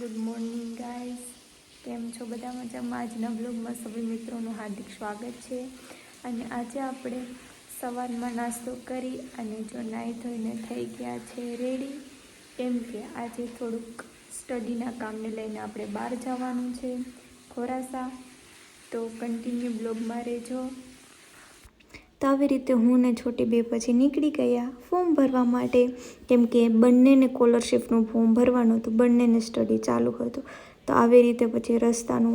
Good morning guys, કેમ છો બધા મજામાં? આજના બ્લોગમાં સભી મિત્રોનું હાર્દિક સ્વાગત છે. અને આજે આપણે સવારમાં નાસ્તો કરી અને જો નાહી ધોઈને થઈ ગયા છે રેડી, કેમ કે આજે થોડુંક સ્ટડીના કામને લઈને આપણે બહાર જવાનું છે ખોરાસા. તો કન્ટિન્યુ બ્લોગમાં રહેજો. તો આવી રીતે હું ને છોટી બે પછી નીકળી ગયા ફોર્મ ભરવા માટે, કેમ કે બંનેને સ્કોલરશિપનું ફોર્મ ભરવાનું હતું, બંનેને સ્ટડી ચાલુ હતું. તો આવી રીતે પછી રસ્તાનો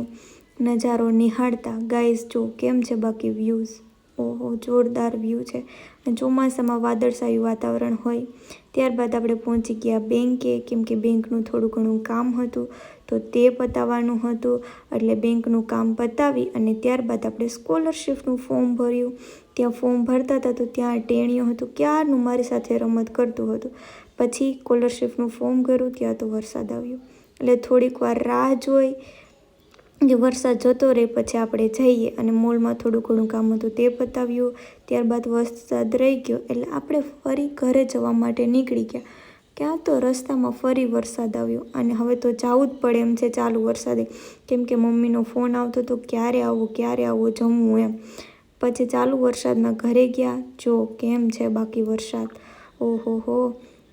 નજારો નિહાળતા ગાઈઝ જો કેમ છે બાકી વ્યૂઝ, ઓહો જોરદાર વ્યૂ છે. અને ચોમાસામાં વાદળછાયું વાતાવરણ હોય. ત્યારબાદ આપણે પહોંચી ગયા બેંકે, કેમ કે બેંકનું થોડું ઘણું કામ હતું તો તે પતાવવાનું હતું. એટલે બેંકનું કામ પતાવી અને ત્યારબાદ આપણે સ્કોલરશિપનું ફોર્મ ભર્યું. ત્યાં ફોર્મ ભરતા હતા તો ત્યાં ટેણીઓ હતું, ક્યારનું મારી સાથે રમત કરતું હતું. પછી સ્કોલરશિપનું ફોર્મ ભર્યું, ત્યાં તો વરસાદ આવ્યો. એટલે થોડીક વાર રાહ જોઈ કે વરસાદ જતો રહે પછી આપણે જઈએ. અને મોલમાં થોડું ઘણું કામ હતું તે પતાવ્યું. ત્યારબાદ વરસાદ રહી ગયો એટલે આપણે ફરી ઘરે જવા માટે નીકળી ગયા. ક્યાં તો રસ્તામાં ફરી વરસાદ આવ્યો અને હવે તો જવું જ પડે એમ છે ચાલુ વરસાદે, કેમ કે મમ્મીનો ફોન આવતો હતો ક્યારે આવો જમવું એમ. પછી ચાલુ વરસાદમાં ઘરે ગયા. જો કેમ છે બાકી વરસાદ, ઓહો હો.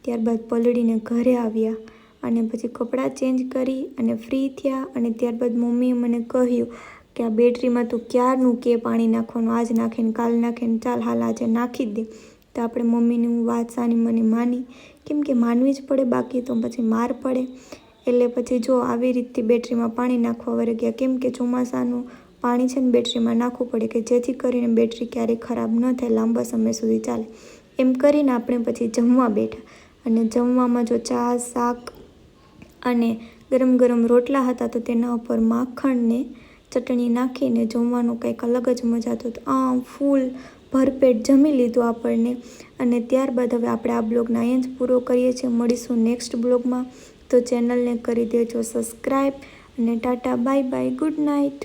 ત્યારબાદ પલળીને ઘરે આવ્યા અને પછી કપડાં ચેન્જ કરી અને ફ્રી થયા. અને ત્યારબાદ મમ્મીએ મને કહ્યું કે આ બેટરીમાં તું ક્યારનું કે પાણી નાખવાનું, આજ નાખીને કાલ નાખીને ચાલ હાલ આજે નાખી જ દે. તો આપણે મમ્મીની હું વાત સાની મને માની, કેમ કે માનવી જ પડે, બાકી તો પછી માર પડે. એટલે પછી જો આવી રીતથી બેટરીમાં પાણી નાખવા વળી ગયા, કેમ કે ચોમાસાનું પાણી છે ને બેટરીમાં નાખવું પડે કે જેથી કરીને બેટરી ક્યારેય ખરાબ ન થાય, લાંબા સમય સુધી ચાલે. એમ કરીને આપણે પછી જમવા બેઠા. અને જમવામાં જો ચા, શાક અને ગરમ ગરમ રોટલા હતા તો તેના ઉપર માખણ ને ચટણી નાખીને જમવાનું કંઈક અલગ જ મજા હતો. આમ ફૂલ ભરપેટ જમી લીધું આપણને. અને ત્યારબાદ હવે આપણે આ બ્લોગને અહીં જ પૂરો કરીએ છીએ. મળીશું નેક્સ્ટ બ્લોગમાં. તો ચેનલને કરી દેજો સબસ્ક્રાઈબ અને Tata bye bye, good night.